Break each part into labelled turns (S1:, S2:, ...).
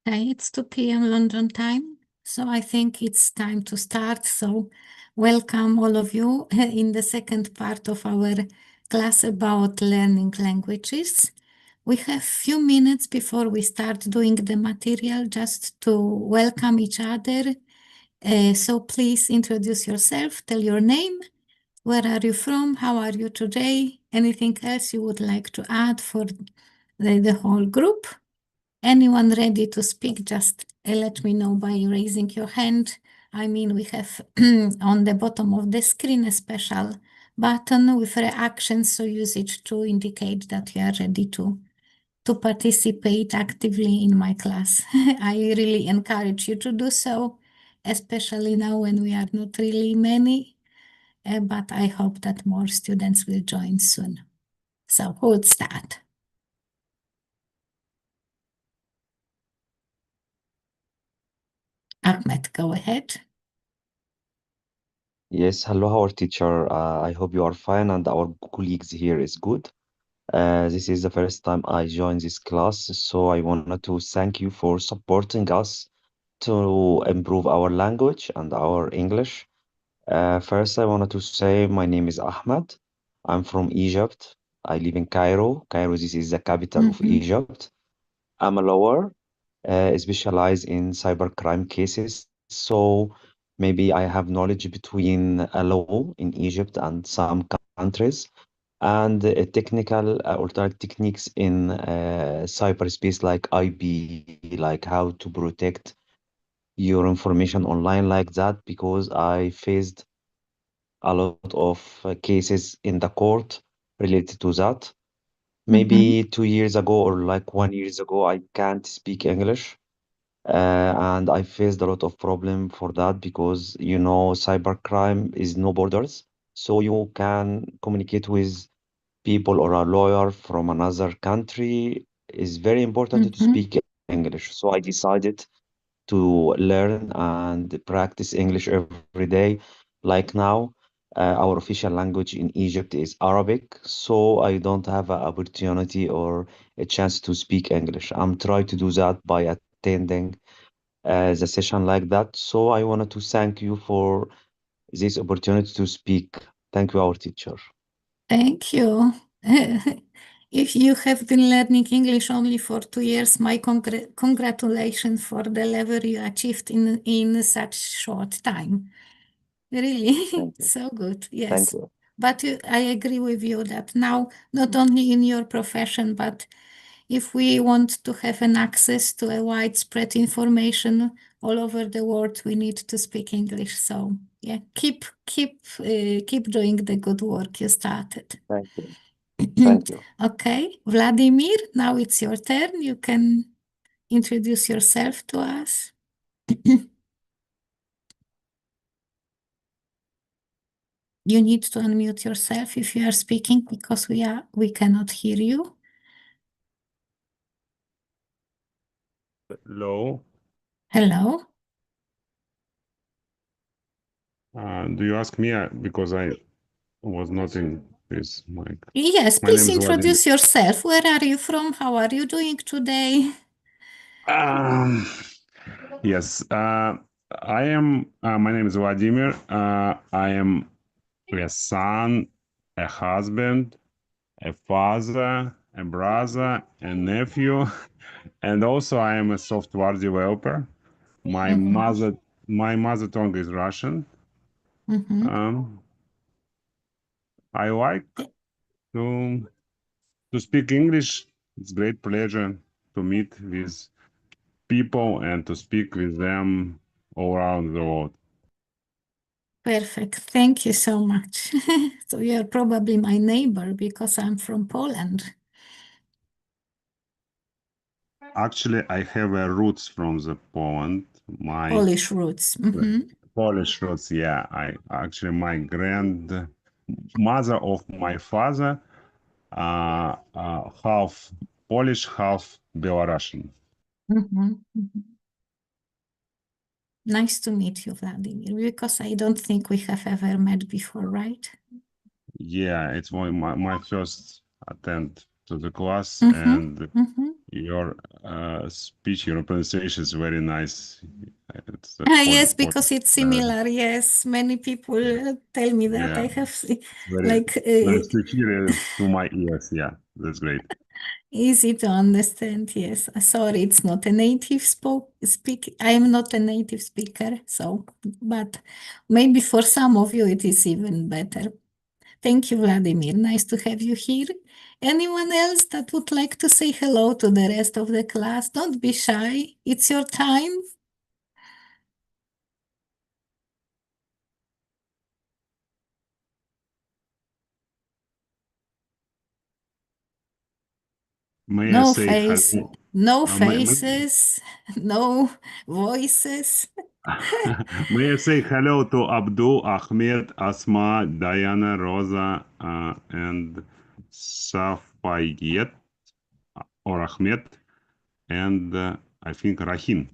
S1: Okay, it's 2 p.m. London time, so I think it's time to start. So welcome all of you in the second part of our class about learning languages. We have few minutes before we start doing the material just to welcome each other. So please introduce yourself, tell your name, where are you from, how are you today, anything else you would like to add for the whole group. Anyone ready to speak, just let me know by raising your hand. I mean, we have on the bottom of the screen a special button with reactions, so use it to indicate that you are ready to participate actively in my class. I really encourage you to do so, especially now when we are not really many, but I hope that more students will join soon. So who would start? Ahmed, go ahead.
S2: Yes, hello, our teacher. I hope you are fine and our colleagues here is good. This is the first time I join this class, so I wanted to thank you for supporting us to improve our language and our English. First, I wanted to say my name is Ahmed. I'm from Egypt. I live in Cairo. Cairo, this is the capital of Egypt. I'm a lawyer, specialized in cybercrime cases, so maybe I have knowledge between a law in Egypt and some countries, and technical alternate techniques in cyberspace like IP, like how to protect your information online like that, because I faced a lot of cases in the court related to that. Maybe 2 years ago or like 1 year ago, I can't speak English. And I faced a lot of problem for that because, cybercrime is no borders. So you can communicate with people or a lawyer from another country. It's very important to speak English. So I decided to learn and practice English every day. Like now, our official language in Egypt is Arabic, so I don't have an opportunity or a chance to speak English. I'm trying to do that by attending the session like that. So I wanted to thank you for this opportunity to speak. Thank you, our teacher.
S1: Thank you. If you have been learning English only for 2 years, my congratulations for the level you achieved in such short time. Really,
S2: Thank you.
S1: so good.
S2: Thank
S1: Yes.
S2: you.
S1: But I agree with you that now, not only in your profession, but if we want to have an access to a widespread information all over the world, we need to speak English. So yeah, keep doing the good work you started.
S2: Thank you. Thank you.
S1: Okay, Vladimir, now it's your turn. You can introduce yourself to us. You need to unmute yourself if you are speaking because we cannot hear you.
S3: Hello.
S1: Hello.
S3: Do you ask me because I was not in this mic?
S1: Yes,
S3: My name
S1: please
S3: is Vladimir.
S1: introduce yourself. Where are you from? How are you doing today?
S3: Yes, I am. My name is Vladimir. I am a son, a husband, a father, a brother, a nephew, and also I am a software developer. My mother tongue is Russian. I like to speak English. It's great pleasure to meet with people and to speak with them all around the world.
S1: Perfect. Thank you so much. So you're probably my neighbor because I'm from Poland.
S3: Actually, I have roots from the Poland. My
S1: Polish roots.
S3: Polish roots, yeah. My grandmother of my father, half Polish, half Belarusian.
S1: Nice to meet you, Vladimir, because I don't think we have ever met before, right?
S3: Yeah, it's my first attempt to the class, and Your speech, your pronunciation is very nice. It's
S1: Yes, because it's similar. Yes, many people tell me that.
S3: Yeah.
S1: I have
S3: very
S1: like
S3: nice to hear it to my ears. Yeah, that's great.
S1: easy to understand. Yes, sorry, it's not a native speak. I am not a native speaker, so but maybe for some of you it is even better. Thank you, Vladimir. Nice to have you here. Anyone else that would like to say hello to the rest of the class? Don't be shy. It's your time.
S3: May I
S1: No
S3: say
S1: face,
S3: hello?
S1: no
S3: May,
S1: faces, no voices.
S3: may I say hello to Abdul, Ahmed, Asma, Diana, Rosa, and Safayet or Ahmed, and I think Rahim.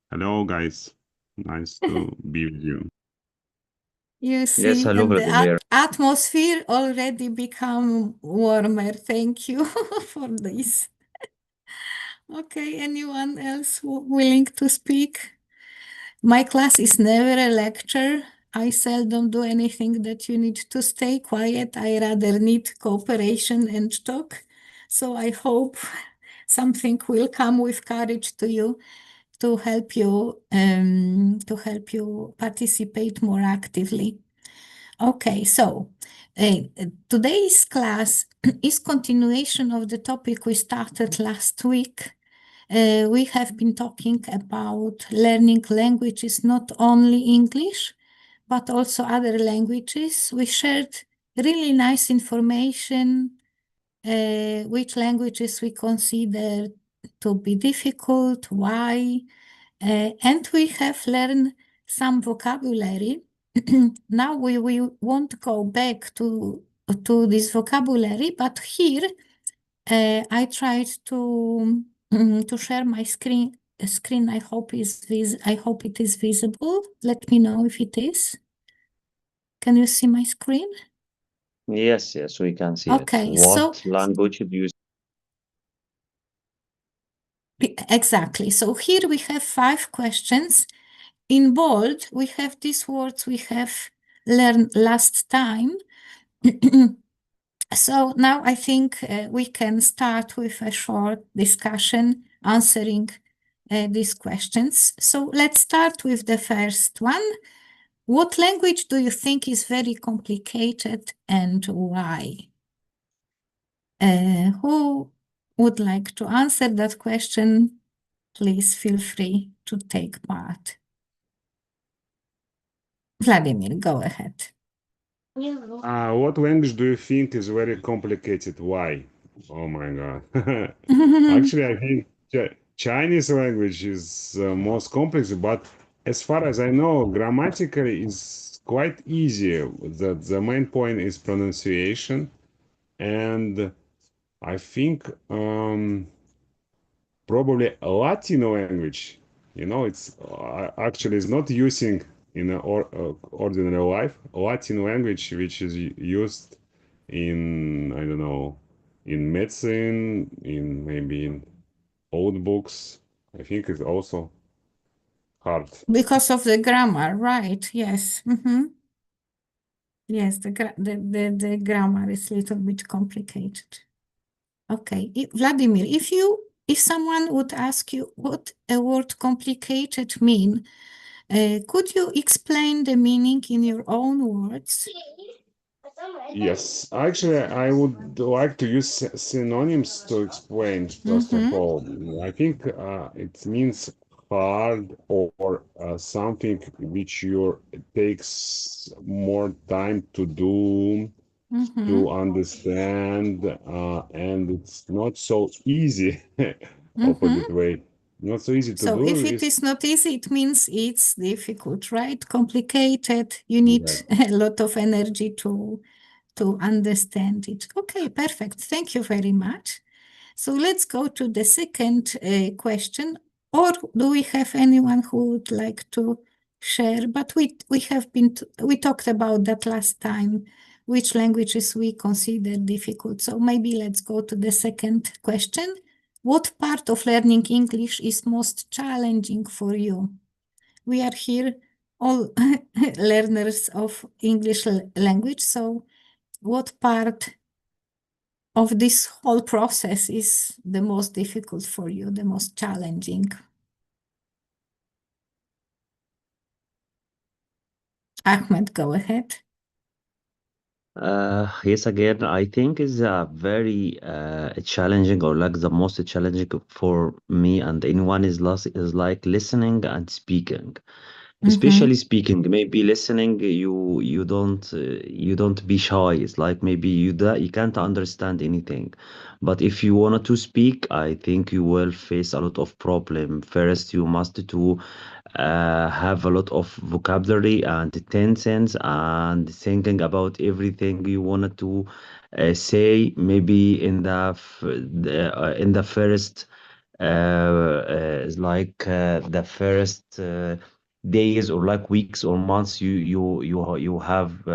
S3: Hello, guys. Nice to be with you.
S1: You
S2: Yes,
S1: see,
S2: hello,
S1: and the
S2: Vladimir.
S1: atmosphere already become warmer. Thank you for this. Okay, anyone else willing to speak? My class is never a lecture. I seldom do anything that you need to stay quiet. I rather need cooperation and talk. So I hope something will come with courage to you to help you participate more actively. Okay, so today's class is continuation of the topic we started last week. We have been talking about learning languages, not only English, but also other languages. We shared really nice information, which languages we consider to be difficult, why, and we have learned some vocabulary. Now we won't go back to this vocabulary, but here I tried to share my screen. I hope I hope it is visible. Let me know if it is. Can you see my screen?
S2: Yes, yes, we can see it.
S1: Okay, so
S2: What language do you
S1: exactly. So here we have 5 questions. In bold, we have these words we have learned last time. So now I think we can start with a short discussion answering these questions. So let's start with the first one. What language do you think is very complicated and why? Who would like to answer that question? Please feel free to take part. Vladimir, go ahead.
S3: What language do you think is very complicated? Why? Oh my God. Actually, I think Chinese language is most complex, but as far as I know, grammatically is quite easy. The main point is pronunciation, and I think probably a Latin language. You know, it's actually is not using in ordinary life. Latin language, which is used in, I don't know, in medicine, in maybe in old books. I think it's also hard.
S1: Because of the grammar, right? Yes. Yes, the grammar is a little bit complicated. Okay, Vladimir, if someone would ask you what a word complicated mean, could you explain the meaning in your own words?
S3: Yes, actually, I would like to use synonyms to explain, first of all. I think it means hard or something which you takes more time to do, to understand, and it's not so easy, opposite way. Not so easy to
S1: So
S3: do
S1: if it
S3: is
S1: is not easy, it means it's difficult, right? Complicated. You need a lot of energy to understand it. Okay, perfect. Thank you very much. So let's go to the second question. Or do we have anyone who would like to share? But we have been we talked about that last time, which languages we consider difficult. So maybe let's go to the second question. what part of learning English is most challenging for you? We are here all learners of English language, so what part of this whole process is the most difficult for you, the most challenging? Ahmed, go ahead.
S2: Yes, again, I think is very challenging, or like the most challenging for me and anyone is like listening and speaking.
S1: Mm-hmm.
S2: Especially speaking, maybe listening, you don't be shy. It's like maybe you can't understand anything, but if you wanted to speak, I think you will face a lot of problem. First, you must to have a lot of vocabulary and tenses and thinking about everything you wanted to say. Maybe in the first the first days or like weeks or months you have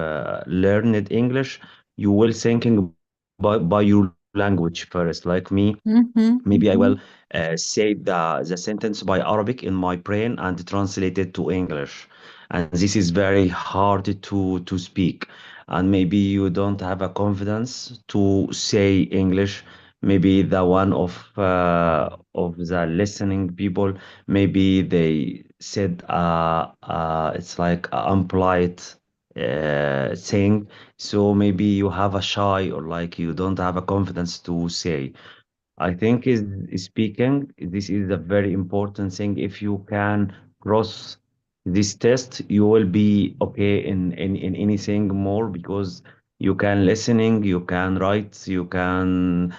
S2: learned English, you will thinking by your language first. Like me,
S1: Mm-hmm.
S2: maybe I will
S1: Mm-hmm.
S2: say the sentence by Arabic in my brain and translate it to English, and this is very hard to speak. And maybe you don't have a confidence to say English. Maybe the one of the listening people, maybe they said it's like unpolite thing. So maybe you have a shy, or like you don't have a confidence to say. I think is speaking, this is a very important thing. If you can cross this test, you will be okay in anything more, because you can listening, you can write, you can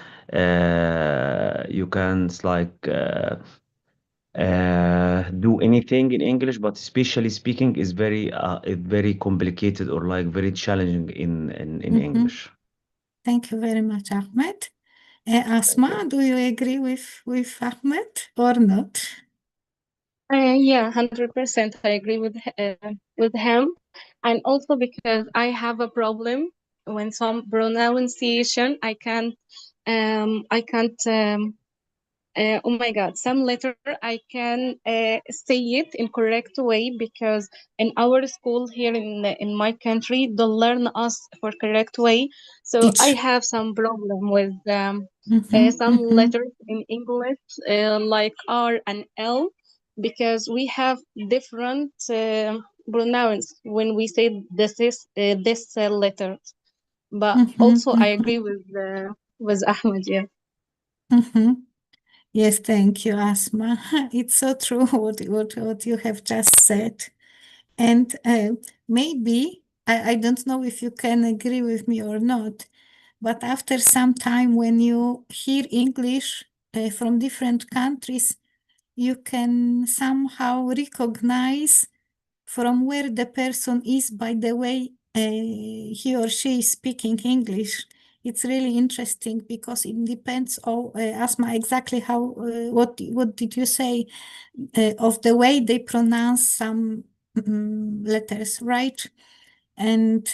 S2: do anything in English, but especially speaking is very complicated, or like very challenging in
S1: Mm-hmm.
S2: English.
S1: Thank you very much, Ahmed.
S2: Thank you.
S1: Asma, do you agree with Ahmed or not?
S4: Yeah, 100%. I agree with him, and also because I have a problem when some pronunciation I can't, oh my God, some letter I can say it in correct way, because in our school here in my country they learn us for correct way. So I
S1: Teach.
S4: have some problem with
S1: Mm-hmm.
S4: some
S1: Mm-hmm.
S4: letters in English like R and L, because we have different pronouns when we say this letter. But
S1: Mm-hmm.
S4: also I
S1: Mm-hmm.
S4: agree with Ahmed. Yeah.
S1: Mm-hmm. Yes, thank you, Asma. It's so true what you have just said. And maybe, I don't know if you can agree with me or not, but after some time, when you hear English from different countries, you can somehow recognize from where the person is by the way he or she is speaking English. It's really interesting because it depends on Asma, exactly how what did you say of the way they pronounce some letters, right? And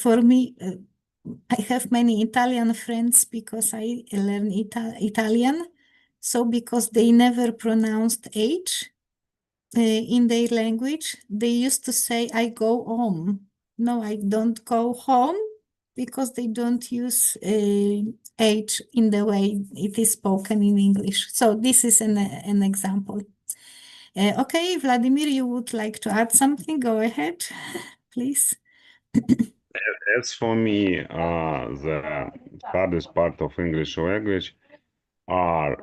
S1: for me, I have many Italian friends because I learn Italian. So because they never pronounced H in their language, they used to say, I go home. No, I don't go home, because they don't use H in the way it is spoken in English. So this is an example. Okay, Vladimir, you would like to add something? Go ahead, please.
S3: As for me, the hardest part of English language are,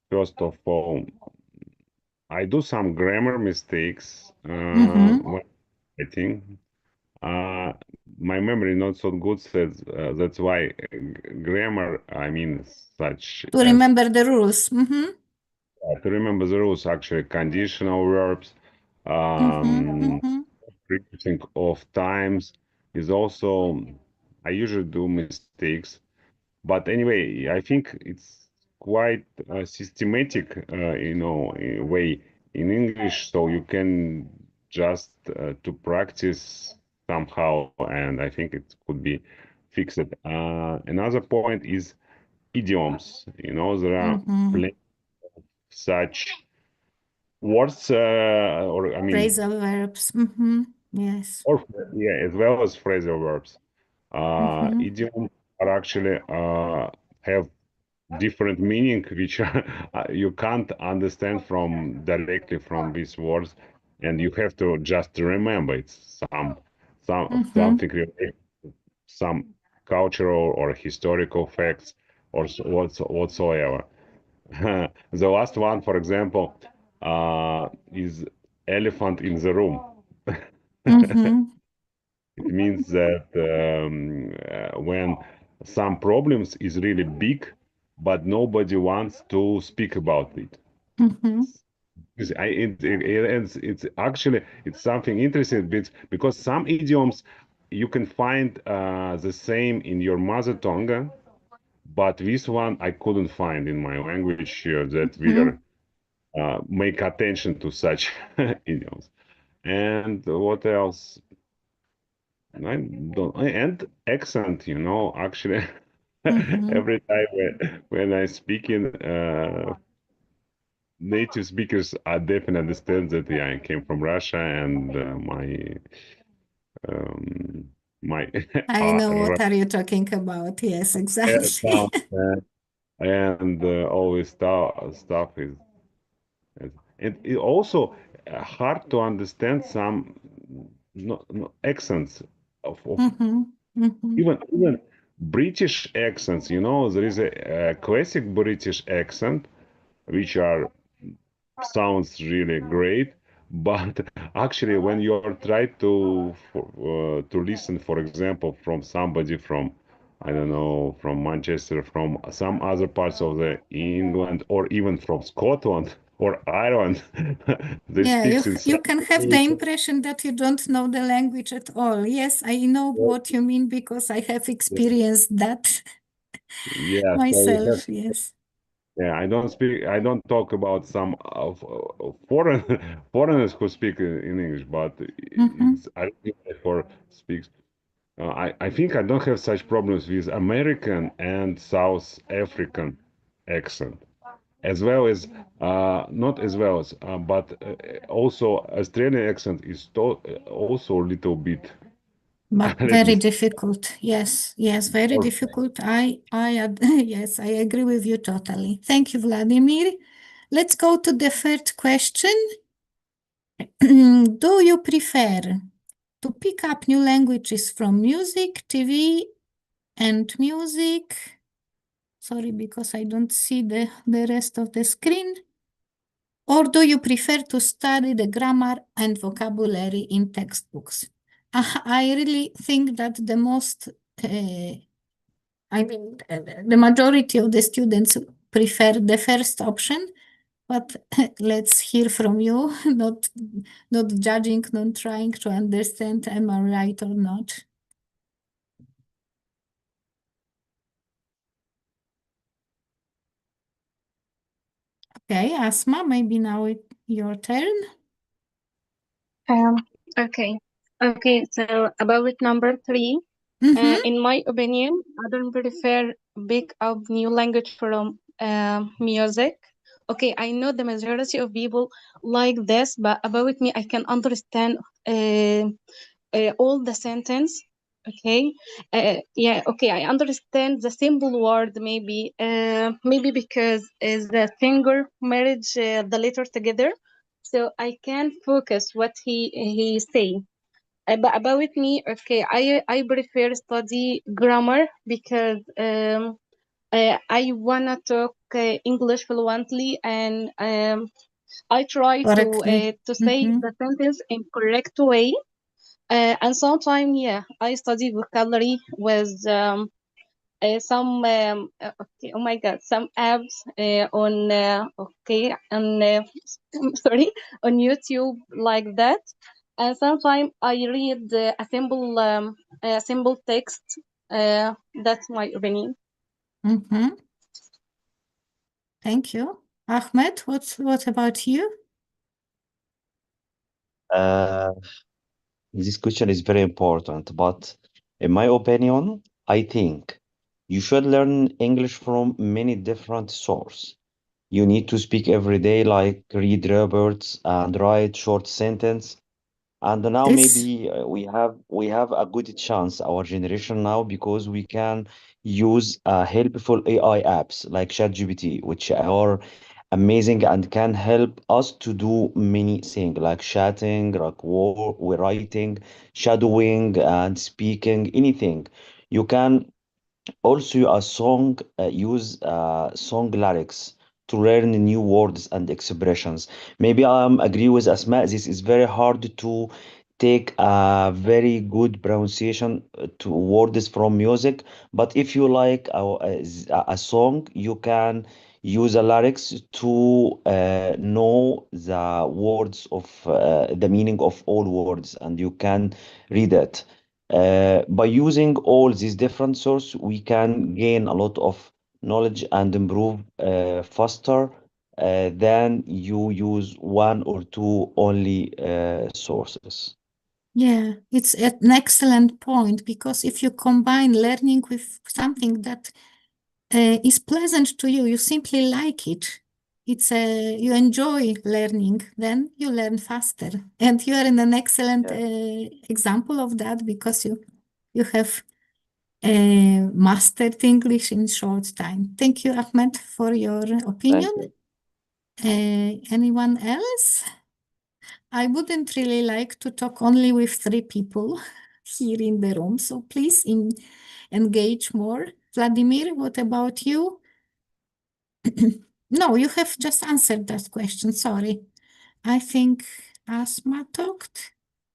S3: first of all, I do some grammar mistakes
S1: Mm-hmm.
S3: when writing. Uh, my memory not so good, so that's why grammar, I mean, such
S1: To
S3: as
S1: remember the rules. Mm-hmm.
S3: to remember the rules, actually, conditional verbs,
S1: Mm-hmm.
S3: um,
S1: Mm-hmm.
S3: repeating of times is also, I usually do mistakes. But anyway, I think it's quite a systematic, way in English, so you can just to practice somehow, and I think it could be fixed. Another point is idioms. You know, there are
S1: Mm-hmm.
S3: plenty such words, or I mean,
S1: Phrasal verbs. Mm-hmm. Yes.
S3: or yeah, as well as phrasal verbs.
S1: Mm-hmm.
S3: Idioms are actually have different meaning, which you can't understand from directly from these words, and you have to just remember it's
S1: Mm-hmm.
S3: something related, some cultural or historical facts or whatsoever. The last one, for example, is elephant in the room.
S1: Mm-hmm.
S3: It means that when some problems is really big, but nobody wants to speak about it.
S1: Mm-hmm.
S3: It's actually it's something interesting because some idioms you can find the same in your mother tongue, but this one I couldn't find in my language that we are
S1: Mm-hmm.
S3: make attention to such idioms. And what else? I don't, and accent, actually,
S1: Mm-hmm.
S3: every time when I speak in, native speakers, I definitely understand that yeah, I came from Russia and um, my
S1: I know what
S3: Russian
S1: are you talking about. Yes, exactly.
S3: sound and all this stuff is and it also hard to understand some no, accents of
S1: Mm-hmm. Mm-hmm.
S3: even British accents. There is a classic British accent which are sounds really great, but actually when you are trying to listen, for example, from somebody from I don't know, from Manchester, from some other parts of the England, or even from Scotland or Ireland, they
S1: Yeah,
S3: speak in
S1: you
S3: such
S1: can
S3: a
S1: have the impression that you don't know the language at all. Yes, I know what you mean because I have experienced that
S3: yeah. So you have
S1: myself. Yes.
S3: yeah. I don't talk about some foreign foreigners who speak in English, but
S1: Mm-hmm.
S3: I think for speaks. I think I don't have such problems with American and South African accent, as well as not as well as, but also Australian accent is also a little bit.
S1: But
S3: Let me
S1: very
S3: say,
S1: difficult. Yes, yes, very
S3: or
S1: difficult. Yes, I agree with you totally. Thank you, Vladimir. Let's go to the third question. Do you prefer to pick up new languages from music, TV, and music? Sorry, because I don't see the rest of the screen. Or do you prefer to study the grammar and vocabulary in textbooks? I really think that the majority of the students prefer the first option, but let's hear from you, not judging, not trying to understand, am I right or not? Okay, Asma, maybe now your turn.
S4: Um, okay. Okay, so about number three,
S1: Mm-hmm.
S4: in my opinion, I don't prefer pick up new language from music. Okay, I know the majority of people like this, but about me, I can understand uh, all the sentence. Okay, yeah, okay, I understand the simple word maybe because is the finger marriage the letter together, so I can focus what he say. But about me, okay, I prefer study grammar because I wanna talk English fluently, and I try
S1: Correctly.
S4: to say
S1: Mm-hmm.
S4: the sentence in correct way. And sometimes, yeah, I study vocabulary with okay, oh my God, some apps on okay, and sorry, on YouTube like that. And sometimes I read a simple text. That's my opinion.
S1: Mm-hmm. Thank you. Ahmed, what about you?
S2: Uh, this question is very important, but in my opinion, I think You should learn English from many different sources. You need to speak every day, like read reports and write short sentence. And now
S1: This,
S2: maybe we have a good chance, our generation now, because we can use helpful AI apps like ChatGPT, which are amazing and can help us to do many things like chatting, like writing, shadowing, and speaking, anything. You can also a song use song lyrics to learn new words and expressions. Maybe I agree with Asma. This is very hard to take a very good pronunciation to words from music. But if you like a song, you can use the lyrics to know the words of the meaning of all words, and you can read it. By using all these different sources, we can gain a lot of knowledge and improve faster than you use one or two only sources.
S1: yeah, it's an excellent point because if you combine learning with something that is pleasant to you, you simply like it. You enjoy learning, then you learn faster. And you are in an excellent
S2: Yeah,
S1: example of that because you have mastered English in short time. Thank you, Ahmed, for your opinion.
S2: thank you.
S1: Anyone else? I wouldn't really like to talk only with 3 people here in the room, so please engage more. Vladimir, what about you? No, you have just answered that question. Sorry. I think Asma talked.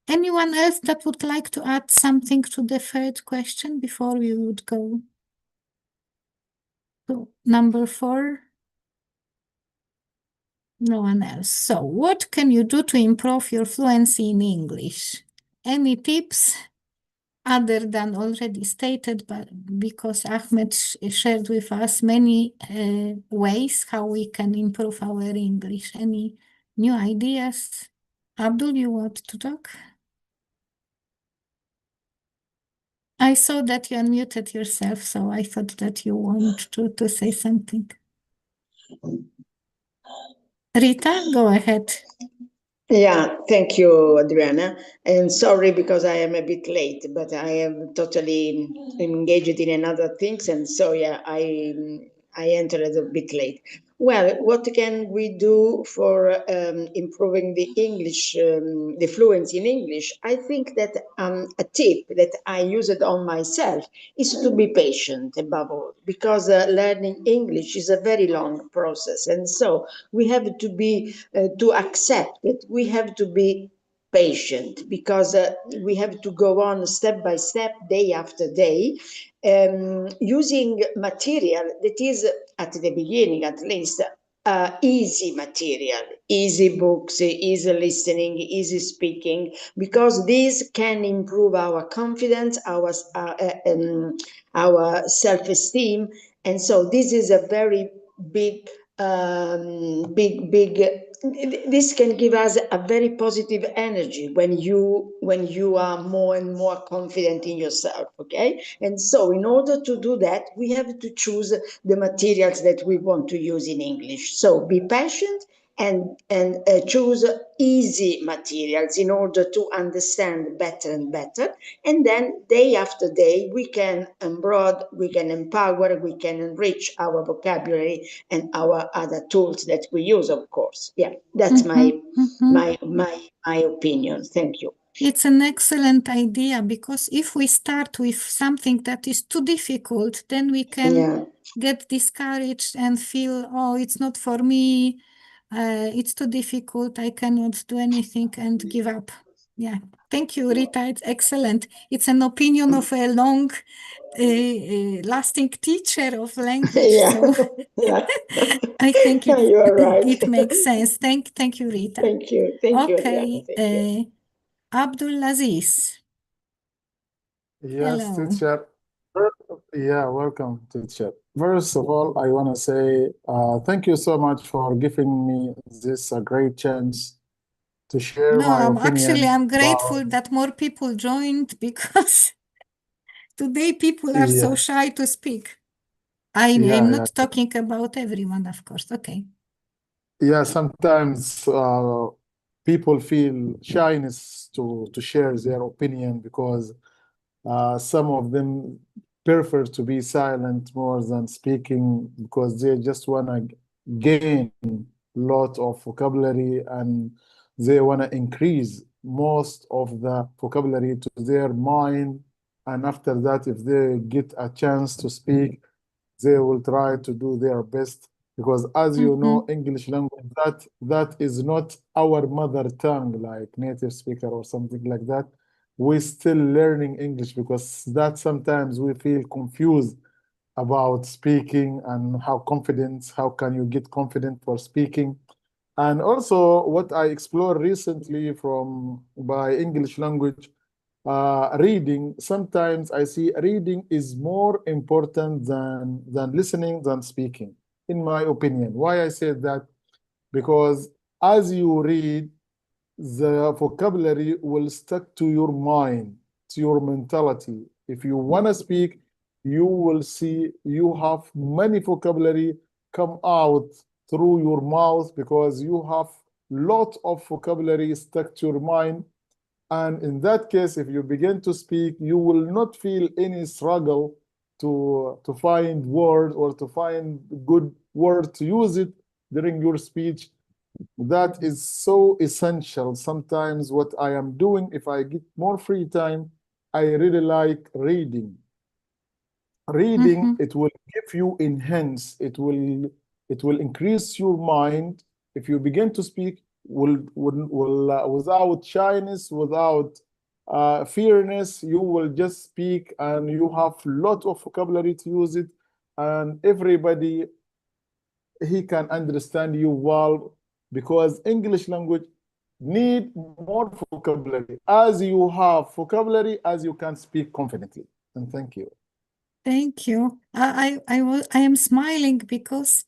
S1: Anyone else that would like to add something to the third question before we would go to number 4? No one else. So, what can you do to improve your fluency in English? Any tips other than already stated, but because Ahmed shared with us many ways how we can improve our English? Any new ideas? Abdul, you want to talk? I saw that you unmuted yourself, so I thought that you want to say something. Rita, go ahead.
S5: Yeah, thank you, Adriana. And sorry because I am a bit late, but I am totally engaged in another things, and so yeah, I entered a bit late. Well, what can we do for improving the English, the fluency in English? I think that a tip that I use it on myself is to be patient above all, because learning English is a very long process, and so we have to be to accept it. We have to be patient because we have to go on step by step, day after day, using material that is, at the beginning at least, easy material, easy books, easy listening, easy speaking, because these can improve our confidence, our self-esteem. And so this is a very big big this can give us a very positive energy when you are more and more confident in yourself. Okay, and so in order to do that, we have to choose the materials that we want to use in English. So be patient and choose easy materials in order to understand better and better. And then day after day, we can embroaden, we can empower, we can enrich our vocabulary and our other tools that we use, of course. Yeah, that's my opinion. Thank you.
S1: It's an excellent idea because if we start with something that is too difficult, then we can get discouraged and feel, oh, it's not for me, it's too difficult, I cannot do anything, and give up. Yeah, thank you, Rita. It's excellent. It's an opinion of a long lasting teacher of language.
S5: Yeah,
S1: So
S5: yeah.
S1: I think
S5: You are right.
S1: it makes sense. Thank you, Rita.
S5: Thank you, Adriana.
S1: Okay,
S5: Thank you.
S1: Abdulaziz.
S6: Yes,
S1: Hello.
S6: teacher. Yeah, welcome, teacher. First of all, I want to say thank you so much for giving me this great chance to share
S1: No,
S6: my
S1: actually,
S6: opinion
S1: I'm
S6: about.
S1: grateful that more people joined because today people are so
S6: Yeah,
S1: shy to speak. I'm
S6: Yeah,
S1: not talking about everyone, of course. Okay.
S6: yeah. Sometimes people feel shyness to share their opinion because some of them prefer to be silent more than speaking because they just want to gain lot of vocabulary and they want to increase most of the vocabulary to their mind. And after that, if they get a chance to speak, they will try to do their best because as you know, English language, that is not our mother tongue, like native speaker or something like that. We're still learning English because that sometimes we feel confused about speaking and how can you get confident for speaking. And also what I explored recently from by English language, reading, sometimes I see reading is more important than listening, than speaking, in my opinion. Why I say that? Because as you read, the vocabulary will stick to your mind, to your mentality. If you want to speak, you will see you have many vocabulary come out through your mouth because you have lot of vocabulary stuck to your mind. And in that case, if you begin to speak, you will not feel any struggle to find words or to find good word to use it during your speech. That is so essential. Sometimes what I am doing, if I get more free time, I really like reading. Reading, it will give you enhance, it will increase your mind. If you begin to speak, without shyness, without fearness, you will just speak and you have lot of vocabulary to use it, and everybody he can understand you well because English language need more vocabulary. As you have vocabulary, as you can speak confidently. And thank you.
S1: Thank you. I am smiling because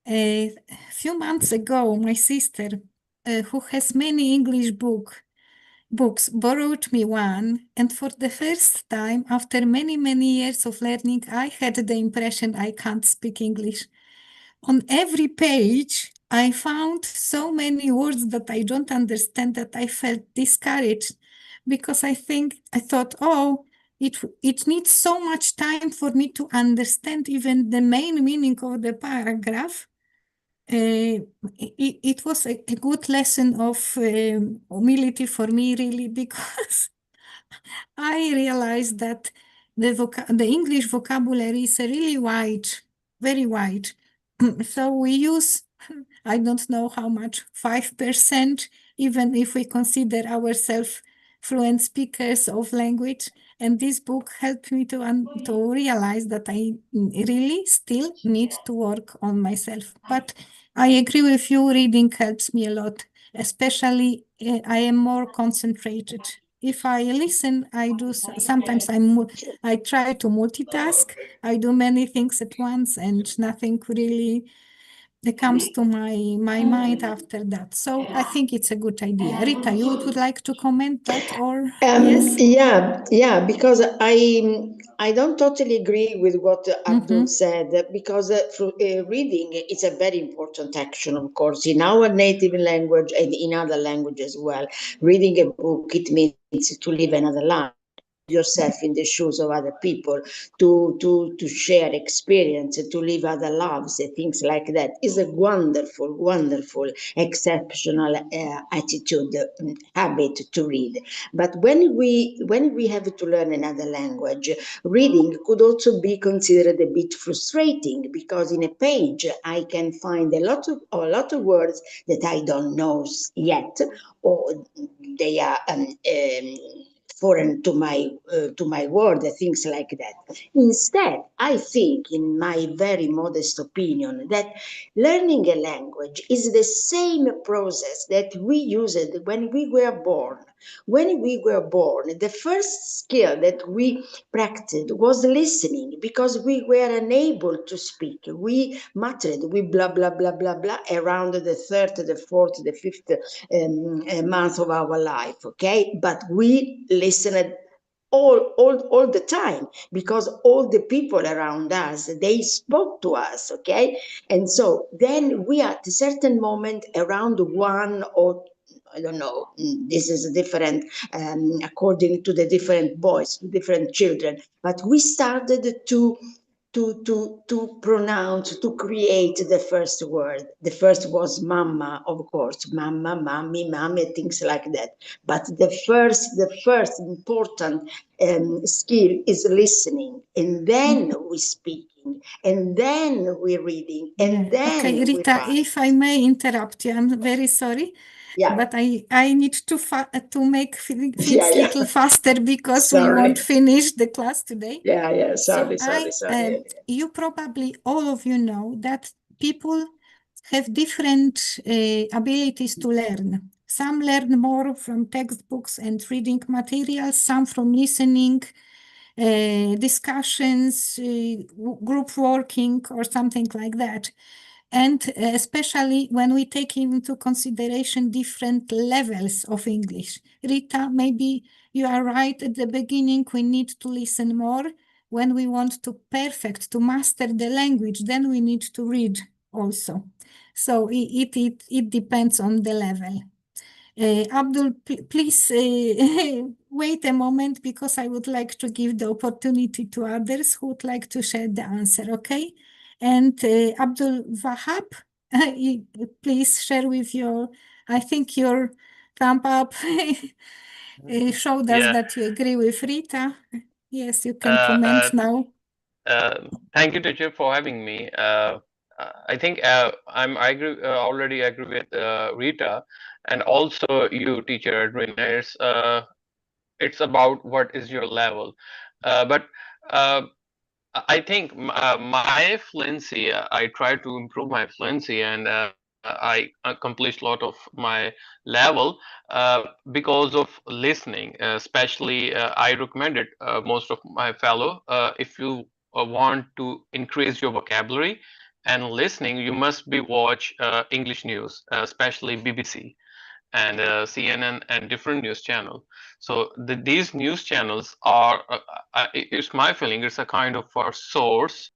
S1: a few months ago, my sister, who has many English books, borrowed me one, and for the first time, after many, many years of learning, I had the impression I can't speak English. On every page, I found so many words that I don't understand that I felt discouraged because I thought, oh, it needs so much time for me to understand even the main meaning of the paragraph. It was a good lesson of humility for me, really, because I realized that the English vocabulary is really wide, very wide. So we use, I don't know how much, 5%, even if we consider ourselves fluent speakers of language. And this book helped me to realize that I really still need to work on myself. But I agree with you, reading helps me a lot, especially I am more concentrated. If I listen, I do sometimes I try to multitask. I do many things at once, and nothing really comes to my mind after that. So I think it's a good idea. Rita, you would like to comment that, or yes?
S5: Yeah, because I don't totally agree with what Abdul said because reading is a very important action, of course, in our native language and in other languages as well. Reading a book, it means to live another life, yourself in the shoes of other people, to share experience, to live other lives, things like that is a wonderful, exceptional attitude, habit to read. But when we have to learn another language, reading could also be considered a bit frustrating because in a page I can find a lot of words that I don't know yet, or they are foreign to my world, things like that. Instead, I think, in my very modest opinion, that learning a language is the same process that we used when we were born. When we were born, the first skill that we practiced was listening because we were unable to speak. We muttered, we blah, blah, blah, blah, blah, around the third, the fourth, the fifth month of our life, okay? But we listened all the time, because all the people around us, they spoke to us, okay? And so then we at a certain moment around 1 or I don't know, this is different according to the different boys, to different children, but we started to pronounce, to create the first word. The first was mama, of course, mama, mommy, mommy, things like that. But the first important skill is listening, and then we speaking, and then we reading, and then
S1: Okay,
S5: we
S1: Rita,
S5: write.
S1: if I may interrupt you, I'm very sorry,
S5: Yeah,
S1: but I need to make things
S5: yeah.
S1: little faster because we won't
S5: Sorry.
S1: finish the class today.
S5: Yeah.
S1: So
S5: Sorry.
S1: you probably, all of you know that people have different abilities to learn. Some learn more from textbooks and reading materials, some from listening, discussions, group working, or something like that. And especially when we take into consideration different levels of English. Rita, maybe you are right at the beginning, we need to listen more. When we want to to master the language, then we need to read also. So it depends on the level. Abdul, please wait a moment because I would like to give the opportunity to others who would like to share the answer, okay? And Abdul Wahab, please share with your, I think your thumb up showed us
S7: Yeah.
S1: that you agree with Rita. Yes, you can
S7: Uh,
S1: comment
S7: uh,
S1: now.
S7: Thank you, teacher, for having me. I think I agree, already agree with Rita, and also you, teacher Adrianna. It's about what is your level, but uh, I think my fluency. I try to improve my fluency, and I accomplished a lot of my level because of listening. Especially, I recommend it most of my fellow. If you want to increase your vocabulary and listening, you must be watch English news, especially BBC and CNN and different news channels. So these news channels are, it's my feeling, it's a kind of a source.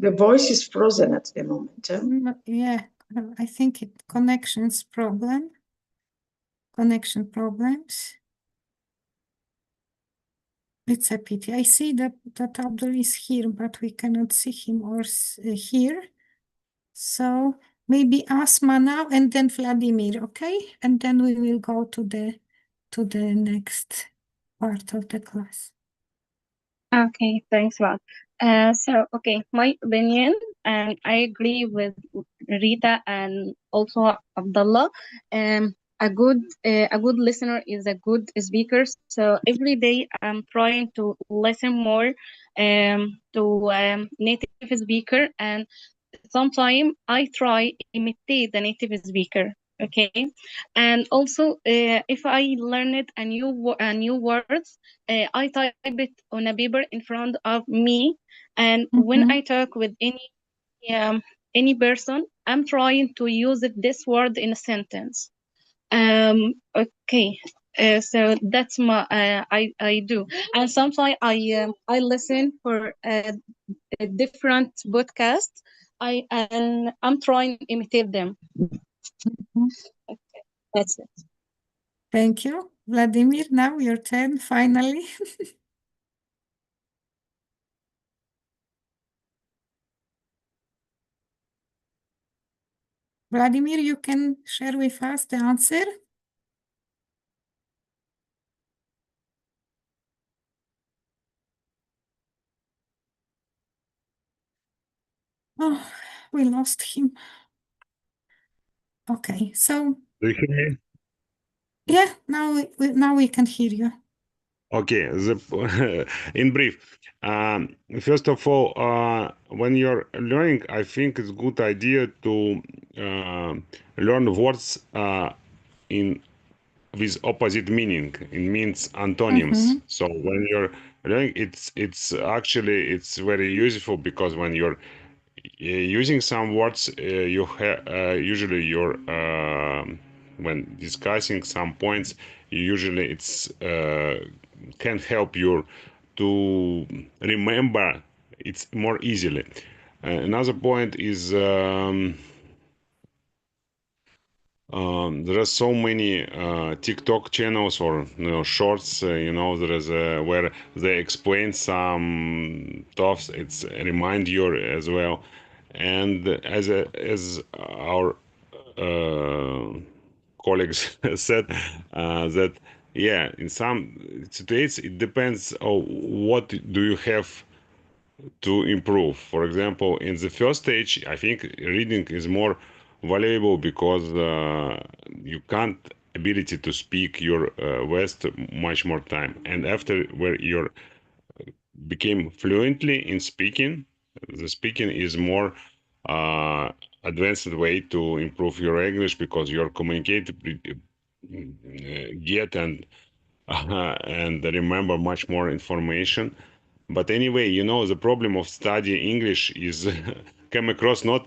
S5: The voice is frozen at the moment.
S1: Yeah, I think connection problems. It's a pity. I see that Abdul is here, but we cannot see him or hear. So maybe Asma now and then Vladimir, okay? And then we will go to the next part of the class.
S4: Okay, thanks a lot. Okay, my opinion, and I agree with Rita and also Abdullah. A good listener is a good speaker. So every day I'm trying to listen more to native speaker, and sometimes I try imitate the native speaker. Okay, and also if I learned a new words, I type it on a paper in front of me, and when I talk with any person, I'm trying to use this word in a sentence. Okay. So that's my I do, and sometimes I listen for a different podcast. I'm trying to imitate them. Okay, that's it.
S1: Thank you. Vladimir, now your turn, finally. Vladimir, you can share with us the answer? Oh, we lost him. Okay, so
S3: Do you hear me?
S1: yeah, now we can hear you.
S3: Okay, in brief, first of all, when you're learning, I think it's a good idea to learn words in with opposite meaning. It means antonyms.
S1: Mm-hmm.
S3: So when you're learning, it's actually it's very useful because when you're using some words, you usually you're when discussing some points, usually it's can help you to remember it's more easily. Another point is there are so many TikTok channels or shorts, there is where they explain some stuff. It's remind you as well, and as our uh, colleagues said, that yeah, in some states it depends on what do you have to improve. For example, in the first stage, I think reading is more valuable because you can't ability to speak your West much more time. And after where you became fluently in speaking, the speaking is more advanced way to improve your English because you're communicating get and remember much more information. But anyway, the problem of studying English is come across not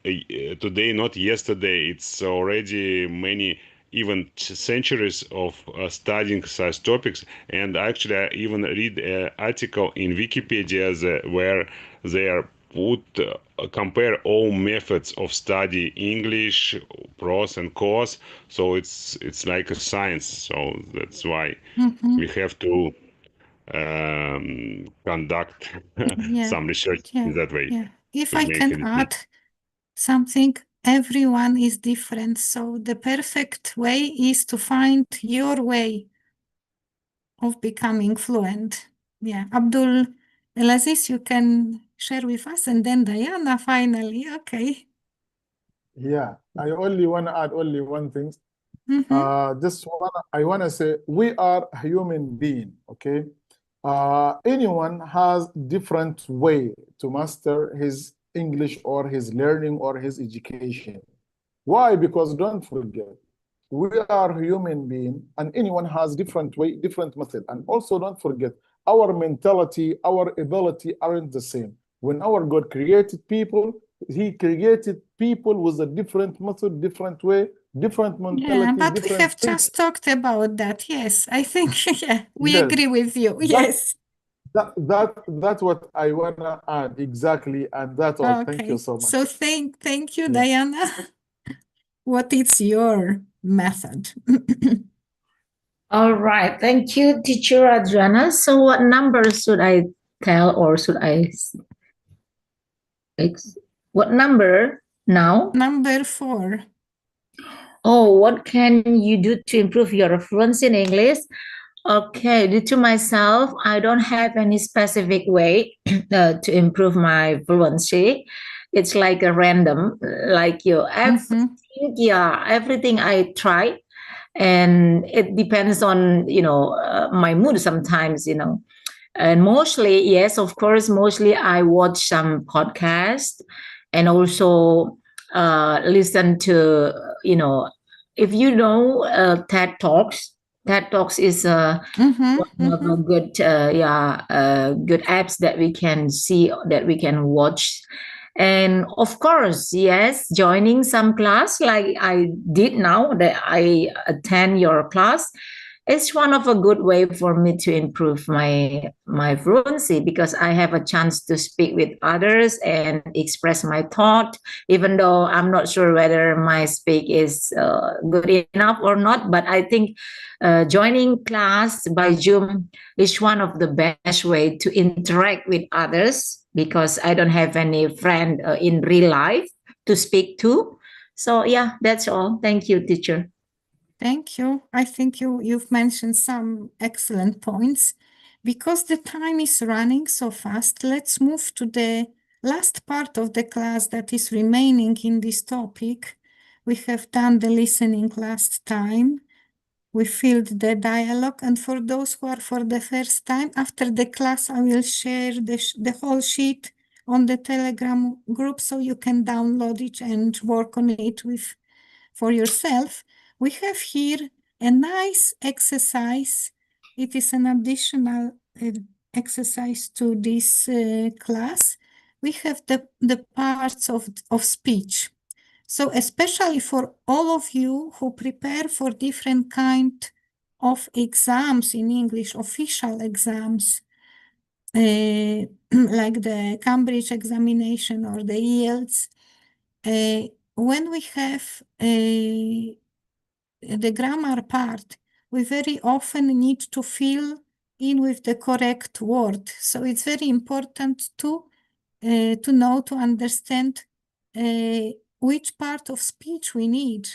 S3: today, not yesterday. It's already many even centuries of studying such topics. And actually, I even read an article in Wikipedia where they are put compare all methods of study English, pros and cons. So it's like a science. So that's why
S1: Mm-hmm.
S3: we have to conduct
S1: Yeah.
S3: some research in
S1: Yeah.
S3: that way
S1: Yeah. If
S3: to
S1: I
S3: make a
S1: can
S3: decision.
S1: add something, everyone is different. So the perfect way is to find your way of becoming fluent. Yeah. Abdul Elaziz, you can share with us, and then Diana finally. Okay.
S6: Yeah, I only want to add only one thing.
S1: Mm-hmm.
S6: I wanna say we are a human being, okay? Anyone has different way to master his English or his learning or his education. Why? Because don't forget, we are human being and anyone has different way, different method. And also don't forget, our mentality, our ability aren't the same. When our God created people, he created people with a different method, different way, different
S1: Yeah,
S6: mentality,
S1: but we
S6: different
S1: have
S6: things.
S1: just talked about that. Yes, I think yeah, we
S6: Yes,
S1: agree with you.
S6: that,
S1: Yes.
S6: that's what I wanna add exactly, and that's all. Thank you
S1: Okay.
S6: so much.
S1: So thank you,
S6: Yeah.
S1: Diana. What is your method?
S8: All right. Thank you, teacher Adriana. So what number should I tell or should what number now?
S1: Number 4.
S8: Oh, what can you do to improve your fluency in English? Okay, due to myself, I don't have any specific way to improve my fluency. It's like a random, like
S1: Mm-hmm.
S8: everything I try, and it depends on my mood sometimes, and mostly, yes, of course, mostly I watch some podcast and also listen to, if TED Talks. TED Talks is
S1: Mm-hmm.
S8: one of
S1: Mm-hmm.
S8: a good, good apps that we can see, that we can watch. And of course, yes, joining some class like I did now that I attend your class, it's one of a good way for me to improve my fluency because I have a chance to speak with others and express my thought, even though I'm not sure whether my speak is good enough or not. But I think joining class by Zoom is one of the best way to interact with others because I don't have any friend in real life to speak to. So yeah, that's all. Thank you, teacher.
S1: Thank you. I think you've mentioned some excellent points. Because the time is running so fast, let's move to the last part of the class that is remaining in this topic. We have done the listening last time. we filled the dialogue. And for those who are for the first time, after the class, I will share the whole sheet on the Telegram group so you can download it and work on it for yourself. We have here a nice exercise. It is an additional exercise to this class. We have the parts of speech. So especially for all of you who prepare for different kind of exams in English, official exams, like the Cambridge examination or the IELTS, when we have the grammar part, we very often need to fill in with the correct word. So it's very important to know, to understand which part of speech we need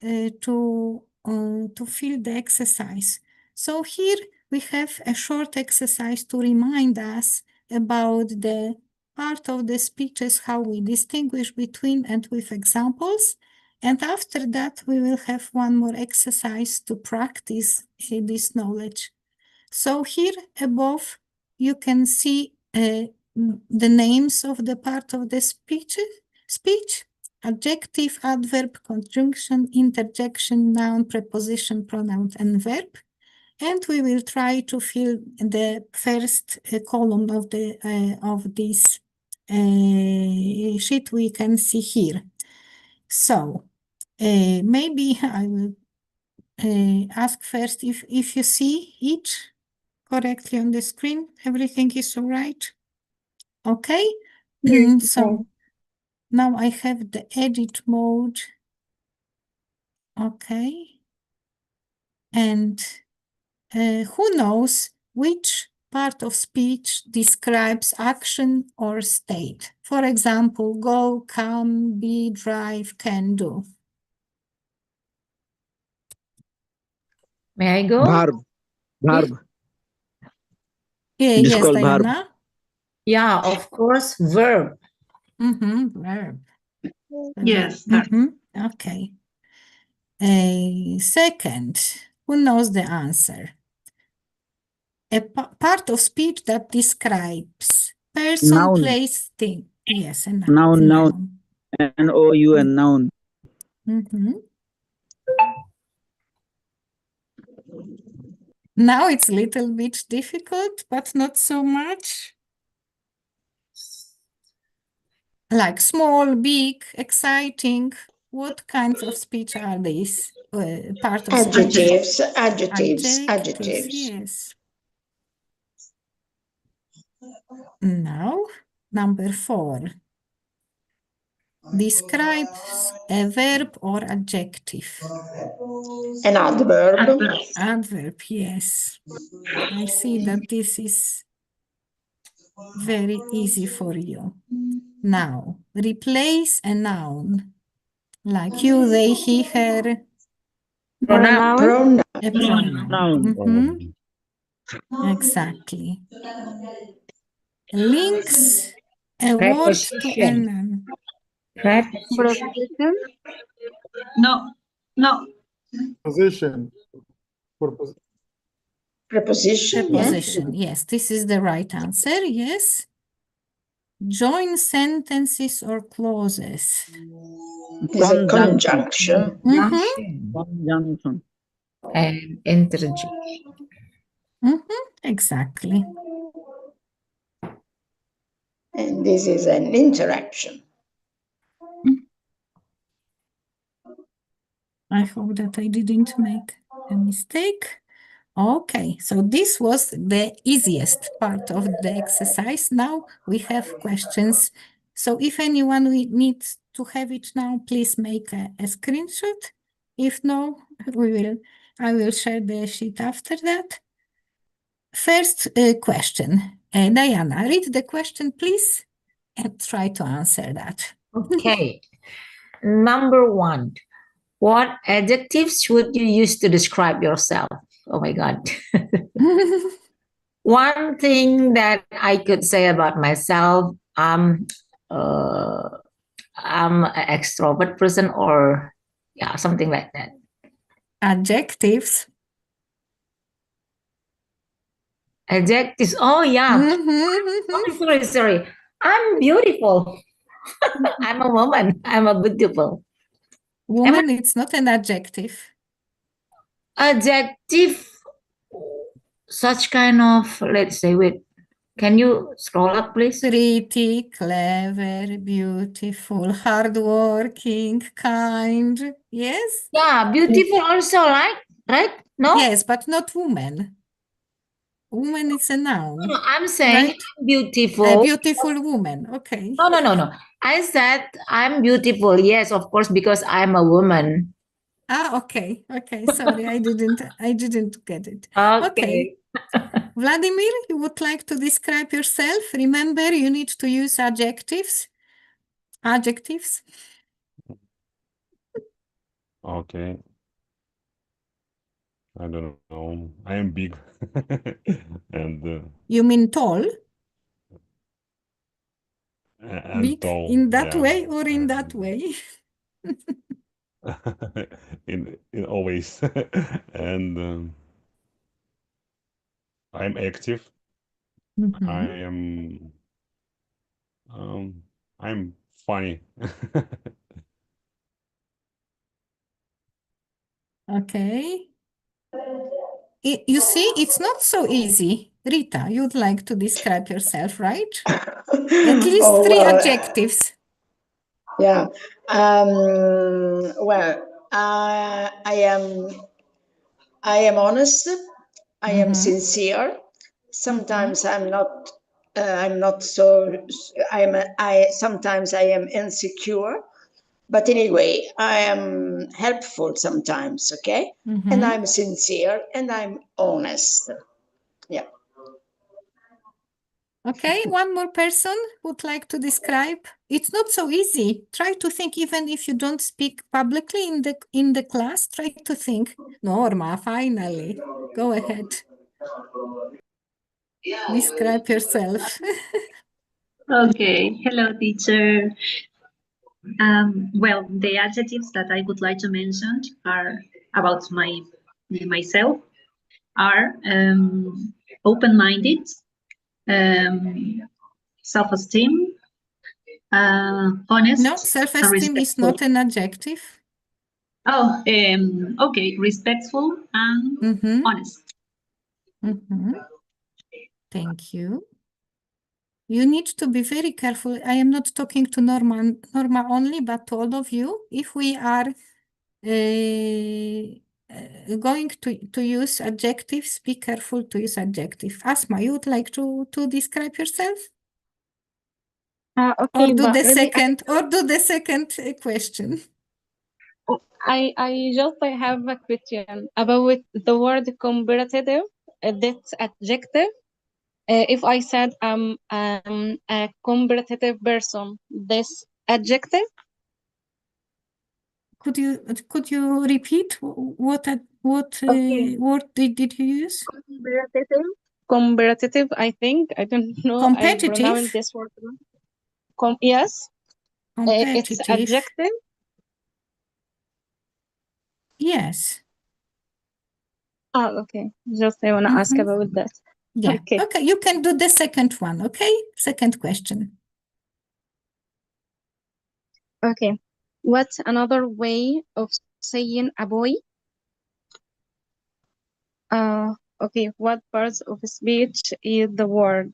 S1: to fill the exercise. So here we have a short exercise to remind us about the part of the speeches, how we distinguish between and with examples. And after that, we will have one more exercise to practice this knowledge. So here above, you can see the names of the part of the speech, adjective, adverb, conjunction, interjection, noun, preposition, pronoun, and verb. And we will try to fill the first column of this sheet we can see here. So maybe I will ask first if you see it correctly on the screen. Everything is all right? Okay. So now I have the edit mode. Okay. And who knows which part of speech describes action or state? For example, go, come, be, drive, can, do.
S8: May I go?
S9: Verb.
S1: Yeah,
S9: It is
S1: yes,
S9: called verb.
S1: Diana.
S8: Yeah, of course, verb.
S1: Verb.
S10: Yes.
S1: Okay. Second, who knows the answer? A part of speech that describes person,
S9: Noun.
S1: place, thing. Yes, a
S9: Noun.
S1: noun.
S9: N-O-U-N, noun.
S1: Now it's a little bit difficult, but not so much. Like small, big, exciting. What kinds of speech are these? Part of speech?
S5: Adjectives.
S1: Yes. Now, number 4. Describes a verb or adjective.
S5: An adverb.
S1: Adverb, yes. I see that this is very easy for you. Now, replace a noun. Like you, they, he, her.
S8: Pronoun.
S1: A pronoun.
S9: Noun.
S1: Exactly. Links a word to a
S8: Preposition.
S1: noun.
S10: Preposition. No.
S6: Position.
S1: Preposition. Yes, this is the right answer. Yes. Join sentences or clauses.
S5: Is a conjunction.
S8: Conjunction. And interjection.
S1: Exactly.
S5: And this is an interaction.
S1: I hope that I didn't make a mistake. Okay, so this was the easiest part of the exercise. Now we have questions. So if anyone needs to have it now, please make a screenshot. If no, I will share the sheet after that. First question. Diana, read the question, please, and try to answer that.
S8: Okay. Number 1. What adjectives should you use to describe yourself? Oh my God. One thing that I could say about myself, I'm an extrovert person, or something like that.
S1: Adjectives.
S8: Adjectives. Oh, yeah. Sorry. I'm beautiful. I'm a woman. I'm a beautiful.
S1: Woman, it's not an adjective.
S8: Adjective. Such kind of, let's say, wait. Can you scroll up, please?
S1: Pretty, clever, beautiful, hardworking, kind. Yes?
S8: Yeah, beautiful also, right? No?
S1: Yes, but not woman. Woman is a noun.
S8: No, I'm saying
S1: right?
S8: I'm beautiful.
S1: A beautiful woman. Okay.
S8: No. I said I'm beautiful. Yes, of course, because I'm a woman.
S1: Okay. Sorry, I didn't get it.
S8: Okay.
S1: Vladimir, you would like to describe yourself? Remember, you need to use adjectives. Adjectives.
S3: Okay. I don't know. I am big. and
S1: You mean tall? Big
S3: tall.
S1: in that
S3: Yeah.
S1: way or in that way?
S3: in always. and I'm active.
S1: Mhm.
S3: I'm funny.
S1: Okay. You see, it's not so easy. Rita, you'd like to describe yourself, right? At least
S5: Oh,
S1: three
S5: well,
S1: adjectives.
S5: Yeah. Well, I am honest. I am sincere. Sometimes I'm not. I'm not so. Sometimes I am insecure. But anyway, I am helpful sometimes. Okay, and I'm sincere and I'm honest. Yeah.
S1: Okay, one more person would like to describe. It's not so easy. Try to think, even if you don't speak publicly in the class, try to think. Norma, finally. Go ahead. Describe yourself.
S10: Okay, hello, teacher. Well, the adjectives that I would like to mention are about myself are open-minded, self-esteem, honest.
S1: No, self-esteem is not an adjective.
S10: Oh, okay, respectful and honest.
S1: Thank you. You need to be very careful. I am not talking to Norma only, but to all of you. If we are going to use adjectives, be careful to use adjective. Asma, you would like to describe yourself?
S4: Okay,
S1: Or do
S4: but
S1: the
S4: really,
S1: second question.
S4: I just have a question about the word comparative. That's adjective. If I said I'm a competitive person, this adjective.
S1: Could you repeat what word did you use?
S4: Competitive. I think I don't know. I pronounce
S1: Competitive.
S4: this word. Yes. It's
S1: Competitive.
S4: adjective.
S1: Yes.
S4: Oh, okay. Just I want to ask about that.
S1: Yeah.
S4: Okay.
S1: Okay, you can do the second one, okay? Second question.
S4: Okay. What's another way of saying a boy? Okay. What parts of speech is the word?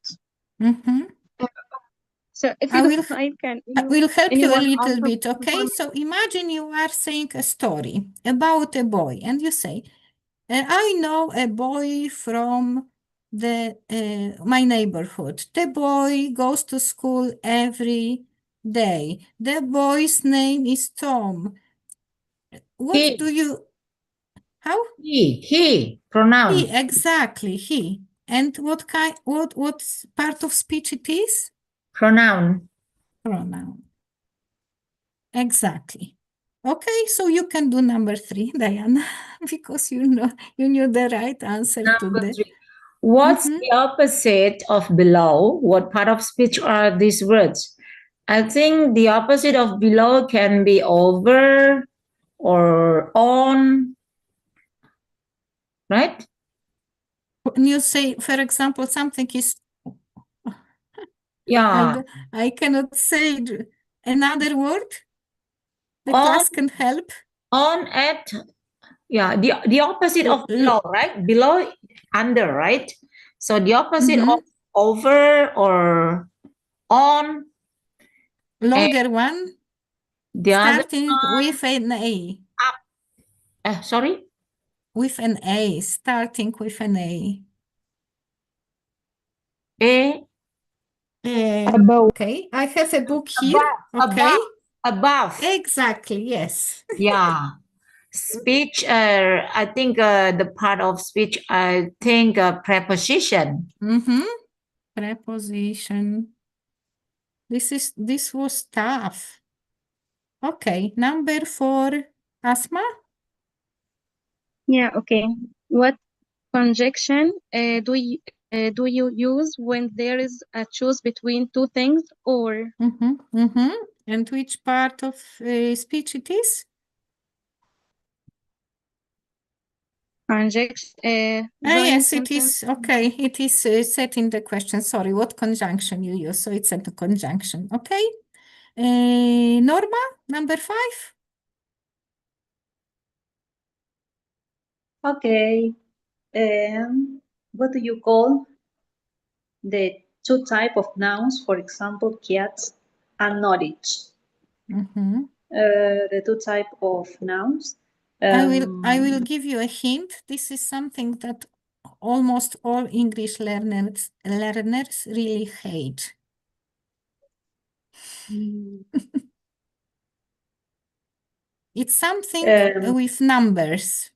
S4: So if you don't like,
S1: I will help you a
S4: anyone
S1: little
S4: answer
S1: bit, okay? So imagine you are saying a story about a boy and you say, I know a boy from my neighborhood. The boy goes to school every day. The boy's name is Tom. What do you... How?
S8: He, pronoun.
S1: He, exactly, he. And what part of speech it is?
S8: Pronoun.
S1: Pronoun. Exactly. Okay, so you can do number 3, Diana, because you knew the right answer to
S8: Number
S1: that.
S8: 3. What's the opposite of below? What part of speech are these words? I think the opposite of below can be over or on. right?
S1: When you say, for example, something is,
S8: Yeah,
S1: I cannot say another word. The
S8: on,
S1: class can help.
S8: on, at, yeah, the opposite of
S1: L-
S8: below, right? Below, under, right? So the opposite
S1: Mhm.
S8: of over or on, and
S1: Longer one,
S8: the other
S1: starting with an A.
S8: up. Sorry?
S1: With an A, starting with an A.
S8: A,
S1: Okay, I have a book here. Okay,
S8: above.
S1: exactly, yes.
S8: Yeah. Speech, I think the part of speech, I think preposition.
S1: Preposition. This was tough. Okay, number 4, Asma.
S4: Yeah, okay. What conjunction do you use when there is a choice between two things or
S1: And which part of speech it is?
S4: conjunction joining
S1: Yes, it
S4: sentence?
S1: is. Okay, it is set in the question. Sorry, what conjunction you use? So it's at the conjunction. Okay. Norma, number 5.
S10: Okay. What do you call the two type of nouns, for example, cats and knowledge? The two type of nouns.
S1: I will give you a hint. This is something that almost all English learners really hate. It's something with numbers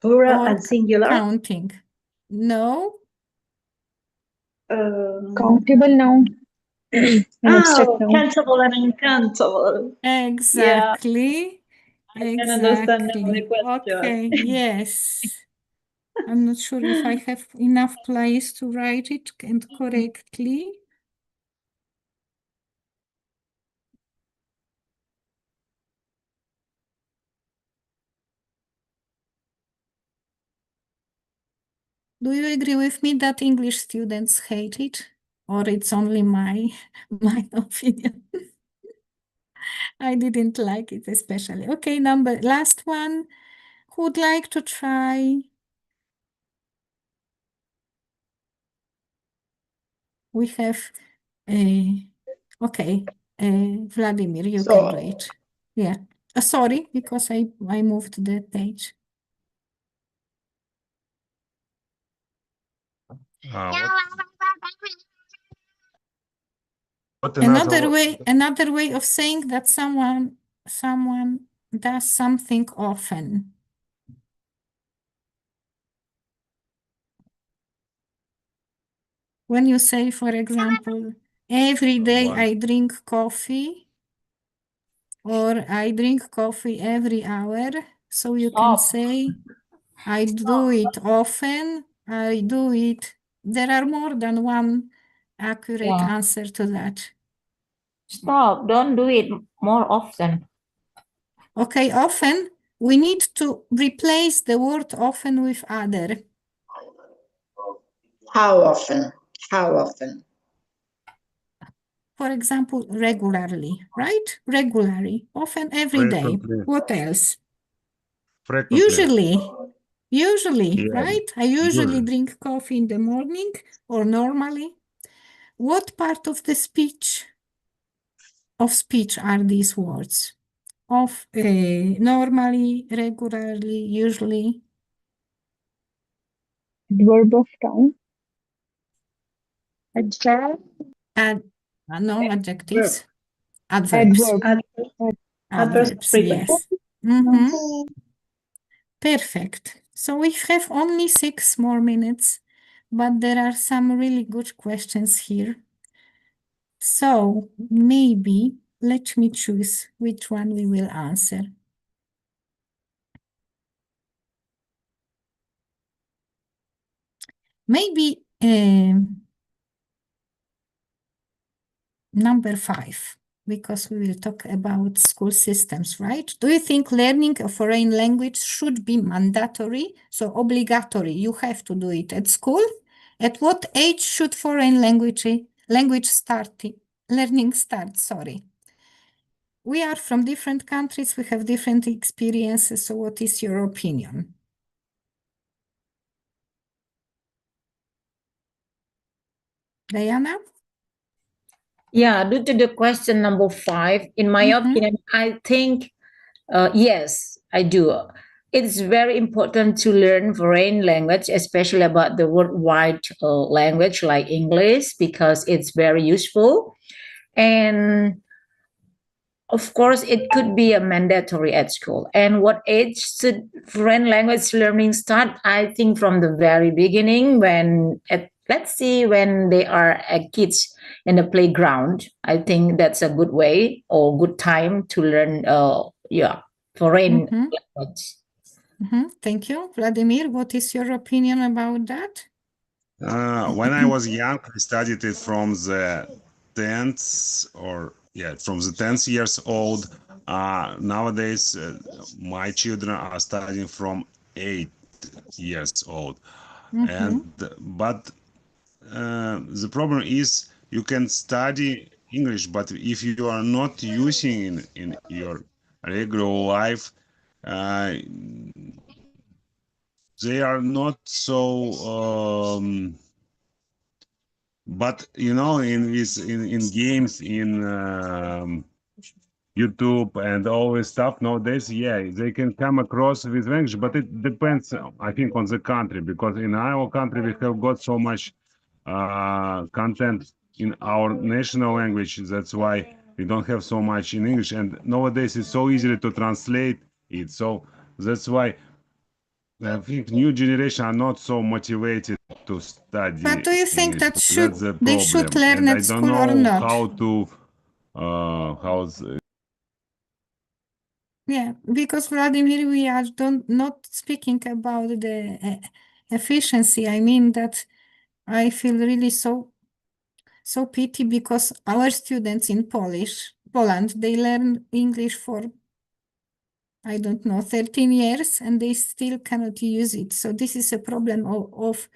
S10: plural
S1: or
S10: and singular.
S1: counting. No.
S4: Countable noun. An abstract noun.
S10: Countable and uncountable.
S1: Exactly.
S10: I can understand now the
S1: Exactly.
S10: question.
S1: Okay, yes. I'm not sure if I have enough place to write it and correctly. Do you agree with me that English students hate it? Or it's only my opinion? I didn't like it especially. Okay, last one. Who would like to try? We have, okay, Vladimir, you can do it. Yeah. Sorry, because I moved the page.
S3: What
S1: Another way of saying that someone does something often. When you say, for example, every day I drink coffee, or I drink coffee every hour, so you can say, I do it often, I do it. There are more than one accurate answer to that.
S8: Stop, don't do it more often.
S1: Okay, often, we need to replace the word often with other.
S5: How often? How often?
S1: For example, regularly, right? Regularly, often every day.
S3: Frequently.
S1: What else?
S3: Frequently.
S1: Usually,
S3: Yeah.
S1: right? I usually
S3: Usually.
S1: drink coffee in the morning or normally. What part of the speech are these words? Of normally, regularly, usually.
S4: Verb of time. Adverb.
S1: No adjectives. Adverbs. Adverbs,
S10: frequent.
S1: yes. Perfect. So we have only 6 more minutes, but there are some really good questions here. So maybe let me choose which one we will answer. Maybe number 5. because we will talk about school systems, right? Do you think learning a foreign language should be mandatory, so obligatory? You have to do it at school. At what age should foreign language start? Learning start? Sorry. We are from different countries. We have different experiences. So, what is your opinion? Diana?
S8: Yeah, due to the question number 5, in my opinion, I think yes, I do. It's very important to learn foreign language, especially about the worldwide language like English, because it's very useful. And of course, it could be a mandatory at school. And what age should foreign language learning start? I think from the very beginning, let's see, when they are kids in the playground. I think that's a good way or good time to learn. Foreign language.
S1: Thank you, Vladimir. What is your opinion about that?
S3: When I was young, I studied it from the 10th years old. Nowadays, my children are studying from 8 years old. But the problem is you can study English, but if you are not using in your regular life, they are not so. But in games, in YouTube and all this stuff nowadays, they can come across with language, but it depends, I think, on the country, because in our country we have got so much content in our national language. That's why we don't have so much in English, and nowadays it's so easy to translate it. So that's why I think new generation are not so motivated to study.
S1: But do you think
S3: English.
S1: that
S3: That's the
S1: they should
S3: problem,
S1: learn
S3: and I
S1: at
S3: don't
S1: school or
S3: know
S1: not?
S3: how to how's.
S1: Yeah, because Vladimir, we are not speaking about the efficiency. I mean that I feel really so pity, because our students in Poland, they learn English for, I don't know, 13 years, and they still cannot use it. So this is a problem of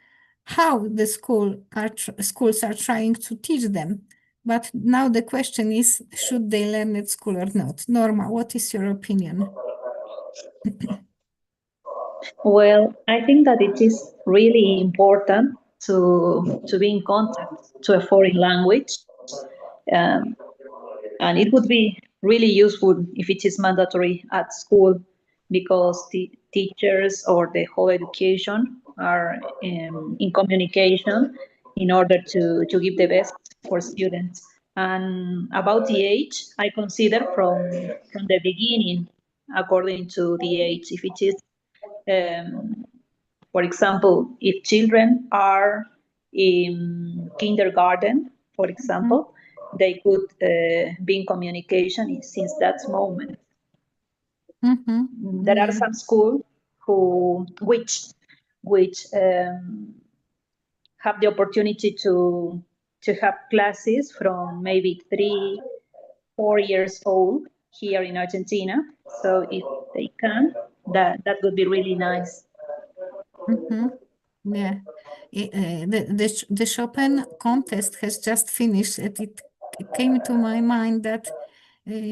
S1: how the schools are trying to teach them. But now the question is, should they learn at school or not? Norma, what is your opinion?
S10: Well, I think that it is really important to be in contact to a foreign language, um, and it would be really useful if it is mandatory at school, because the teachers or the whole education are in communication in order to give the best for students. And about the age, I consider from the beginning, according to the age. If it is for example, if children are in kindergarten, for example, they could be in communication since that moment. There are some schools which have the opportunity to have classes from maybe 3-4 years old here in Argentina. So if they can, that would be really nice.
S1: Yeah, the Chopin contest has just finished, and it came to my mind that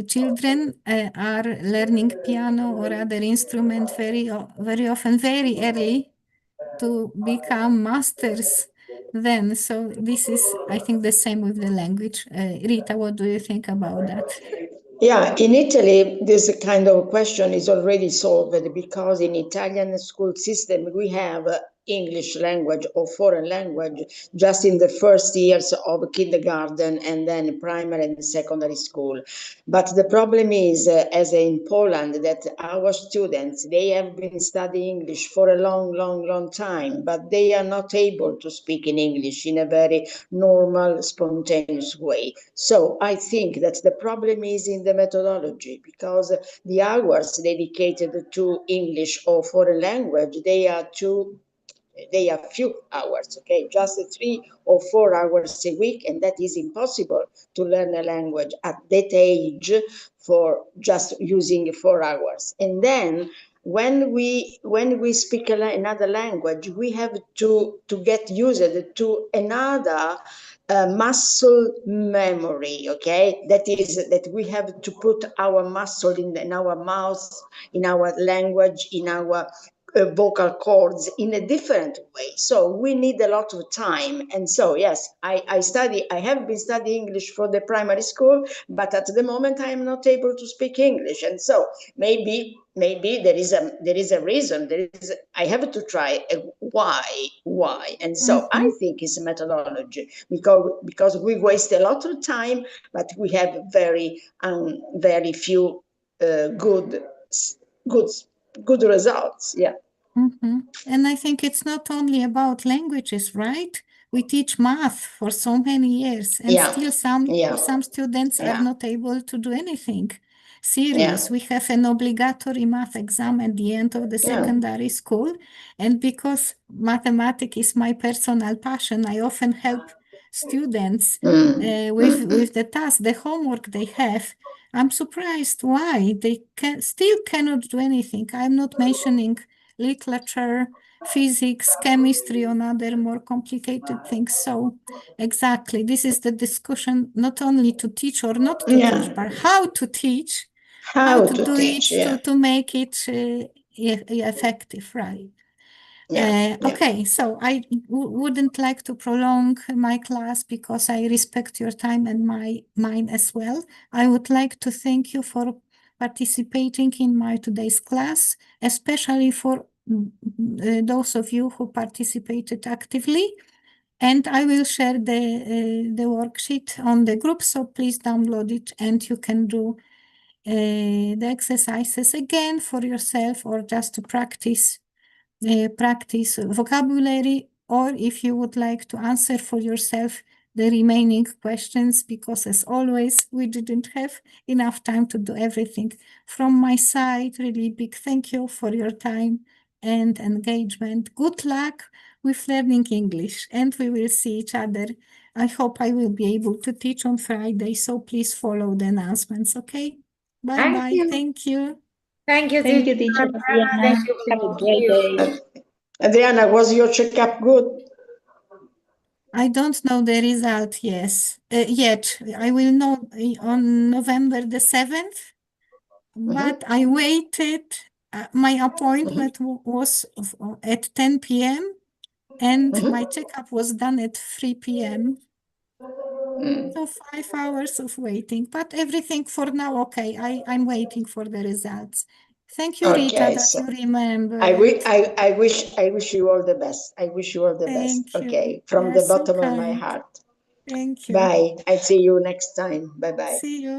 S1: children are learning piano or other instrument very often, very early, to become masters then. So this is, I think, the same with the language. Rita, what do you think about that?
S5: Yeah, in Italy, this kind of question is already solved, because in Italian school system we have English language or foreign language just in the first years of kindergarten and then primary and secondary school. But the problem is, as in Poland, that our students, they have been studying English for a long time, but they are not able to speak in English in a very normal, spontaneous way. So I think that the problem is in the methodology, because the hours dedicated to English or foreign language, they are too They are few hours, okay, just 3 or 4 hours a week, and that is impossible to learn a language at that age for just using 4 hours. And then when we speak another language, we have to get used to another muscle memory, okay? That is that we have to put our muscle in our mouth, in our language, in our vocal cords in a different way. So we need a lot of time. And so, yes, I have been studying English for the primary school, but at the moment I am not able to speak English. And so maybe there is a reason. I have to try why. And so I think it's a methodology because we waste a lot of time, but we have very few good results. Yeah.
S1: And I think it's not only about languages, right? We teach math for so many years, and
S5: Yeah.
S1: still some students are not able to do anything serious.
S5: Yeah.
S1: We have an obligatory math exam at the end of the secondary school, and because mathematics is my personal passion, I often help students with the task, the homework they have. I'm surprised why they still cannot do anything. I'm not mentioning literature, physics, chemistry, and other more complicated things. So exactly, this is the discussion, not only to teach or not to teach, but how to teach, how to do
S5: teach,
S1: it to make it effective, right? Okay, so I wouldn't like to prolong my class because I respect your time and mine as well. I would like to thank you for participating in my today's class, especially for those of you who participated actively. And I will share the worksheet on the group, so please download it and you can do the exercises again for yourself or just to practice vocabulary, or if you would like to answer for yourself the remaining questions, because as always, we didn't have enough time to do everything. From my side, really big thank you for your time and engagement. Good luck with learning English, and we will see each other. I hope I will be able to teach on Friday, so please follow the announcements, okay? Bye-bye. Thank you.
S8: Thank you,
S10: Thank you,
S8: teacher.
S10: teacher Adriana.
S8: Thank you.
S10: Have a great day.
S5: Adriana, was your checkup good?
S1: I don't know the result yet. I will know on November the 7th, but I waited. My appointment was at 10 p.m. and my checkup was done at 3 p.m. So 5 hours of waiting, but everything for now, okay. I'm waiting for the results. Thank you, Rita,
S5: Okay,
S1: that
S5: so
S1: you remembered.
S5: I wish you all the best. I wish you all the best.
S1: Thank you.
S5: Okay, from
S1: You
S5: the
S1: are so
S5: bottom of my
S1: kind.
S5: heart.
S1: Thank you.
S5: Bye. I see you next time. Bye bye.
S1: See you.